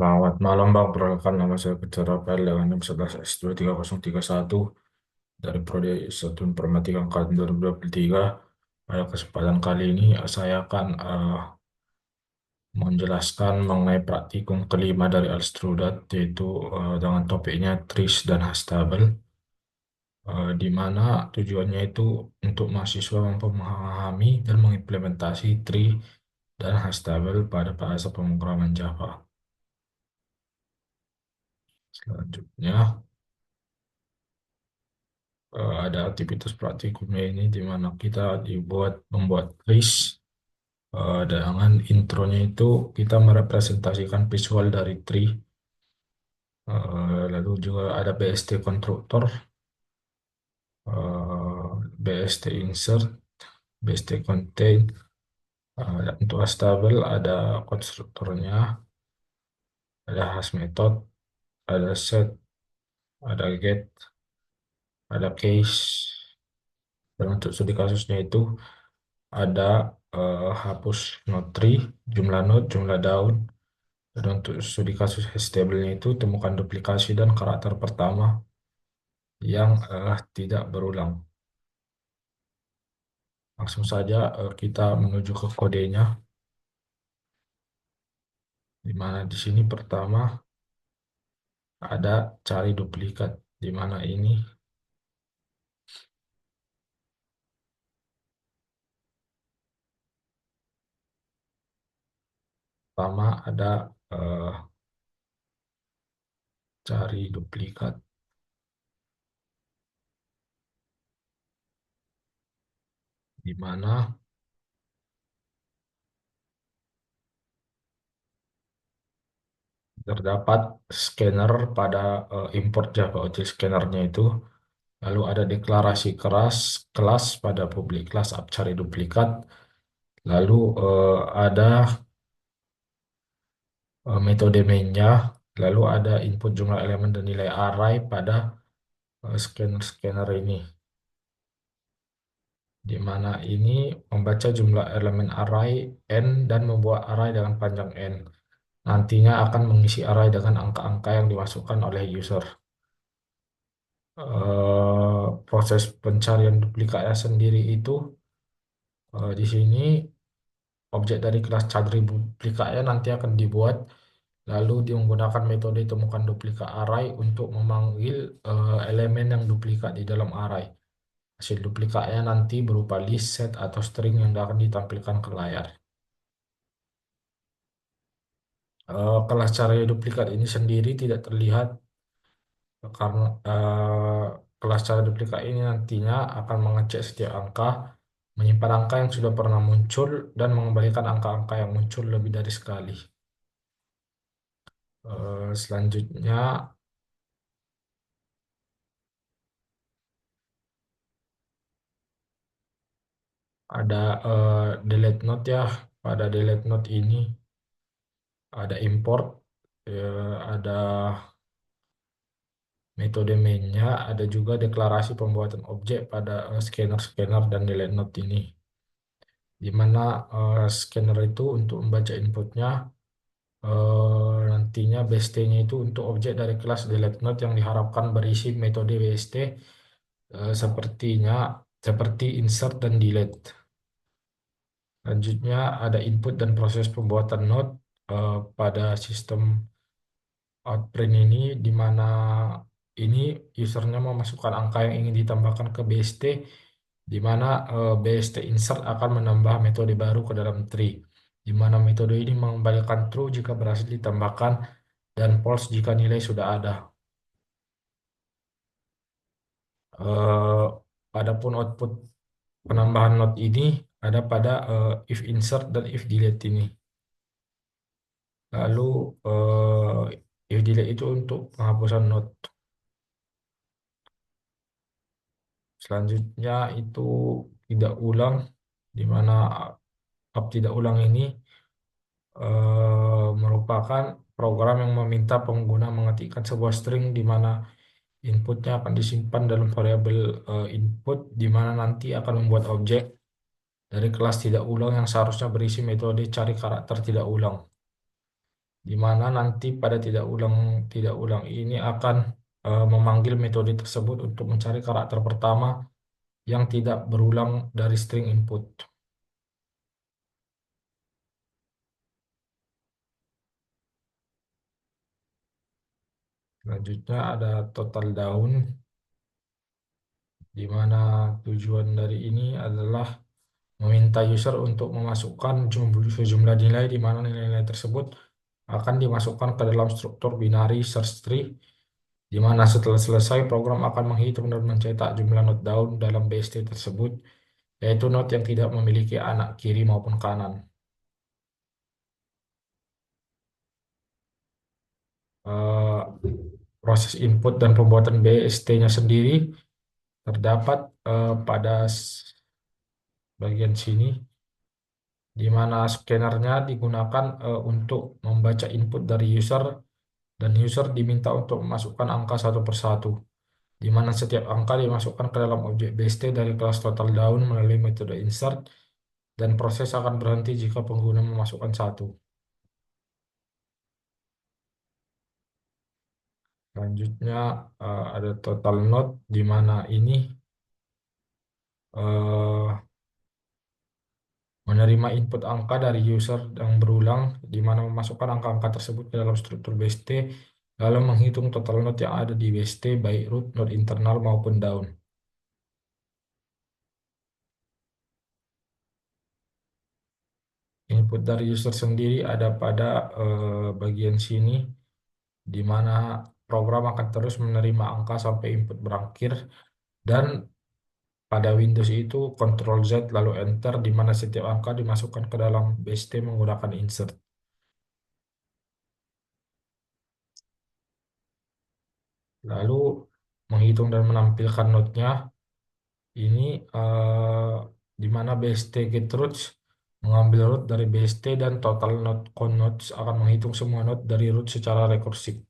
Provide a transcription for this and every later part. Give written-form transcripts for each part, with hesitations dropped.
Selamat malam Bang, perkenalkan nama saya Kecara PL dengan NIM 11S23031 dari Prodi Satu Informatika Angkatan 2023. Pada kesempatan kali ini saya akan menjelaskan mengenai praktikum kelima dari Alstrudat, yaitu dengan topiknya TRIS dan Hastable, di mana tujuannya itu untuk mahasiswa mampu memahami dan mengimplementasi TRI dan Hastable pada bahasa pemrograman Java. Selanjutnya, ada aktivitas praktikumnya ini di mana kita membuat list, dengan intronya itu kita merepresentasikan visual dari tree. Lalu juga ada BST konstruktor, BST insert, BST contain. Untuk stable ada konstruktornya, ada hash method, ada set, ada get, ada case. Dan untuk studi kasusnya itu ada hapus node tree, jumlah node, jumlah daun. Dan untuk studi kasus stable-nya itu temukan duplikasi dan karakter pertama yang tidak berulang. Langsung saja kita menuju ke kodenya, di mana di sini pertama ada cari duplikat, di mana ini pertama ada eh, cari duplikat, di mana terdapat scanner pada import Java Object Scanner-nya itu. Lalu ada deklarasi kelas pada publik kelas up cari duplikat. Lalu ada metode mainnya. Lalu ada input jumlah elemen dan nilai array pada scanner-scanner ini. Di mana ini membaca jumlah elemen array n dan membuat array dengan panjang n. Nantinya akan mengisi array dengan angka-angka yang dimasukkan oleh user. Proses pencarian duplikatnya sendiri itu di sini objek dari kelas cadri duplikatnya nanti akan dibuat, lalu dia menggunakan metode temukan duplikat array untuk memanggil elemen yang duplikat di dalam array. Hasil duplikatnya nanti berupa list, set, atau string yang akan ditampilkan ke layar. Kelas cara duplikat ini sendiri tidak terlihat karena kelas cara duplikat ini nantinya akan mengecek setiap angka, menyimpan angka yang sudah pernah muncul, dan mengembalikan angka-angka yang muncul lebih dari sekali. Selanjutnya ada delete note ya. Pada delete note ini ada import, ada metode mainnya, ada juga deklarasi pembuatan objek pada scanner-scanner dan delete note ini. Di mana scanner itu untuk membaca inputnya, nantinya BST-nya itu untuk objek dari kelas delete note yang diharapkan berisi metode BST seperti insert dan delete. Selanjutnya ada input dan proses pembuatan node pada sistem outprint ini, di mana ini usernya memasukkan angka yang ingin ditambahkan ke BST, di mana BST insert akan menambah metode baru ke dalam tree, di mana metode ini mengembalikan true jika berhasil ditambahkan dan false jika nilai sudah ada. Eh, Adapun output penambahan node ini ada pada if insert dan if delete ini. Lalu if delete itu untuk penghapusan node. Selanjutnya itu tidak ulang, di mana up tidak ulang ini merupakan program yang meminta pengguna mengetikkan sebuah string di mana inputnya akan disimpan dalam variabel input, di mana nanti akan membuat objek dari kelas tidak ulang yang seharusnya berisi metode cari karakter tidak ulang. di mana nanti pada tidak ulang ini akan memanggil metode tersebut untuk mencari karakter pertama yang tidak berulang dari string input. Selanjutnya ada total down, di mana tujuan dari ini adalah meminta user untuk memasukkan sejumlah nilai, di mana nilai-nilai tersebut akan dimasukkan ke dalam struktur binary search tree, di mana setelah selesai program akan menghitung dan mencetak jumlah node down dalam BST tersebut, yaitu node yang tidak memiliki anak kiri maupun kanan. Eh, Proses input dan pembuatan BST-nya sendiri terdapat pada bagian sini, di mana scannernya digunakan untuk membaca input dari user, dan user diminta untuk memasukkan angka satu persatu, di mana setiap angka dimasukkan ke dalam objek BST dari kelas total down melalui metode insert, dan proses akan berhenti jika pengguna memasukkan satu. Selanjutnya ada total node, di mana ini eh, menerima input angka dari user yang berulang, di mana memasukkan angka-angka tersebut ke dalam struktur BST, lalu menghitung total node yang ada di BST, baik root, node internal, maupun down. Input dari user sendiri ada pada bagian sini, di mana program akan terus menerima angka sampai input berakhir, dan pada Windows itu Ctrl Z lalu Enter, di mana setiap angka dimasukkan ke dalam BST menggunakan insert. Lalu menghitung dan menampilkan node-nya ini, di mana BST get roots mengambil root dari BST, dan total node count nodes akan menghitung semua node dari root secara rekursif.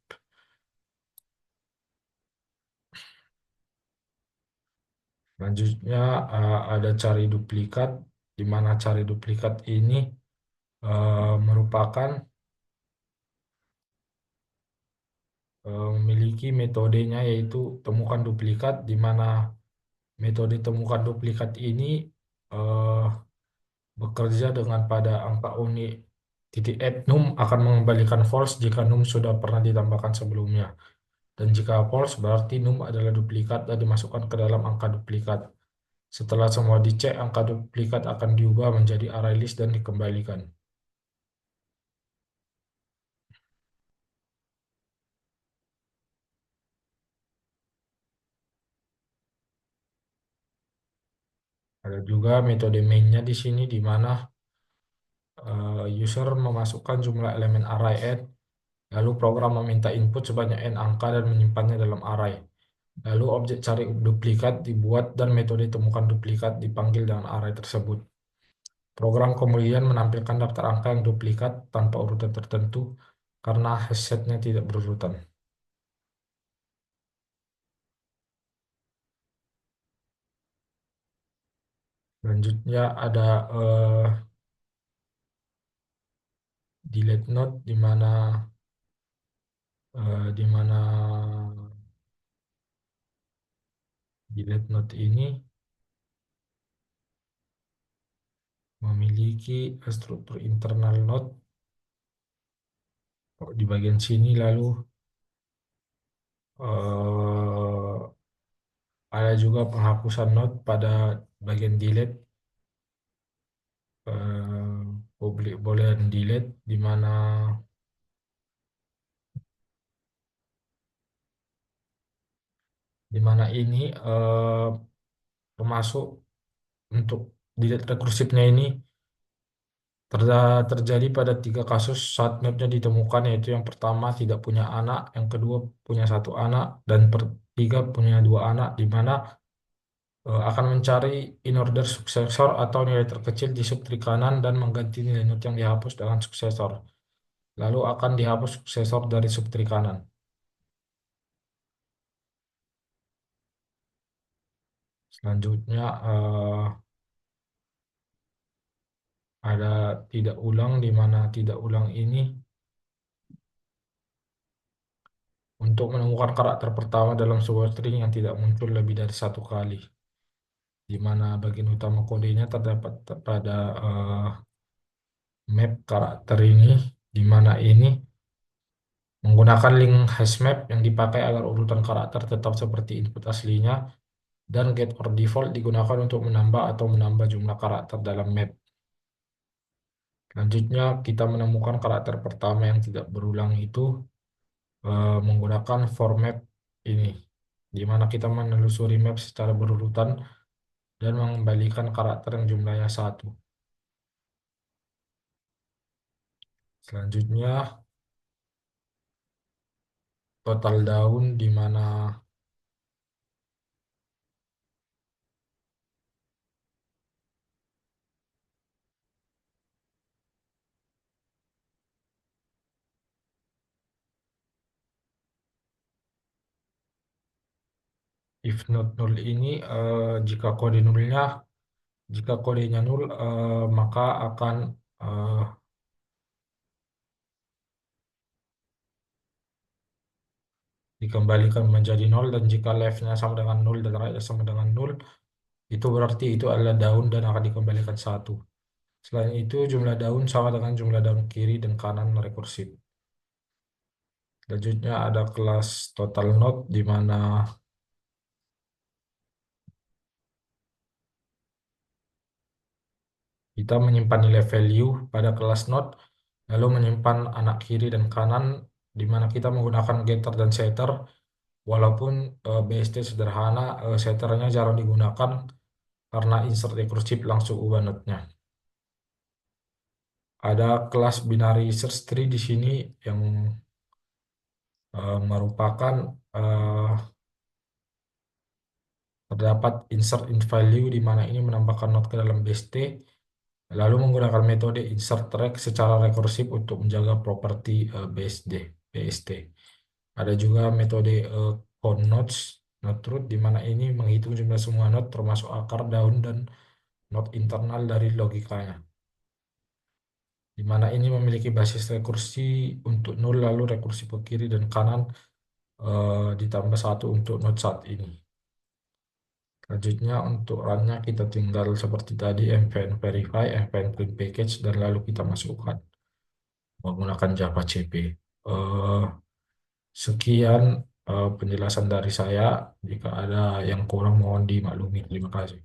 Selanjutnya ada cari duplikat, di mana cari duplikat ini merupakan memiliki metodenya, yaitu temukan duplikat, di mana metode temukan duplikat ini eh, bekerja dengan pada angka unik titik add num akan mengembalikan false jika num sudah pernah ditambahkan sebelumnya. Dan jika false berarti num adalah duplikat dan dimasukkan ke dalam angka duplikat. Setelah semua dicek, angka duplikat akan diubah menjadi array list dan dikembalikan. Ada juga metode mainnya di sini, di mana user memasukkan jumlah elemen array add, lalu program meminta input sebanyak n angka dan menyimpannya dalam array. Lalu objek cari duplikat dibuat dan metode temukan duplikat dipanggil dengan array tersebut. Program kemudian menampilkan daftar angka yang duplikat tanpa urutan tertentu karena hash-setnya tidak berurutan. Selanjutnya ada delete node, di mana delete node ini memiliki struktur internal node di bagian sini, lalu eh, ada juga penghapusan node pada bagian delete, public boolean delete, di mana ini termasuk untuk delete rekursifnya ini terjadi pada 3 kasus saat node-nya ditemukan, yaitu yang pertama tidak punya anak, yang kedua punya satu anak, dan tiga punya dua anak, di mana akan mencari in order suksesor atau nilai terkecil di subtree kanan dan mengganti nilai node yang dihapus dengan suksesor. Lalu akan dihapus suksesor dari subtree kanan. Selanjutnya ada tidak ulang, di mana tidak ulang ini untuk menemukan karakter pertama dalam sebuah string yang tidak muncul lebih dari satu kali, di mana bagian utama kodenya terdapat pada map karakter ini, di mana ini menggunakan link hashmap yang dipakai agar urutan karakter tetap seperti input aslinya, dan get or default digunakan untuk menambah atau menambah jumlah karakter dalam map. Selanjutnya, kita menemukan karakter pertama yang tidak berulang itu menggunakan for map ini, di mana kita menelusuri map secara berurutan dan mengembalikan karakter yang jumlahnya satu. Selanjutnya, total daun di mana if not null ini jika kodenya null maka akan eh, dikembalikan menjadi nol, dan jika left-nya sama dengan nol dan right-nya sama dengan nol, itu berarti itu adalah daun dan akan dikembalikan satu. Selain itu, jumlah daun sama dengan jumlah daun kiri dan kanan rekursif. Selanjutnya ada kelas total node di mana kita menyimpan nilai value pada kelas node, lalu menyimpan anak kiri dan kanan, di mana kita menggunakan getter dan setter. Walaupun BST sederhana, setternya jarang digunakan karena insert rekursif langsung ubah node-nya. Ada kelas binary search tree di sini yang merupakan eh, terdapat insert in value, di mana ini menambahkan node ke dalam BST, lalu menggunakan metode insert track secara rekursif untuk menjaga properti BST. Ada juga metode count nodes, node root, di mana ini menghitung jumlah semua node termasuk akar, daun, dan node internal dari logikanya. Di mana ini memiliki basis rekursi untuk nol, lalu rekursi ke kiri dan kanan ditambah satu untuk node saat ini. Selanjutnya untuk run-nya kita tinggal seperti tadi npm verify, npm clean package, dan lalu kita masukkan menggunakan Java CP. Eh, Sekian penjelasan dari saya. Jika ada yang kurang mohon dimaklumi. Terima kasih.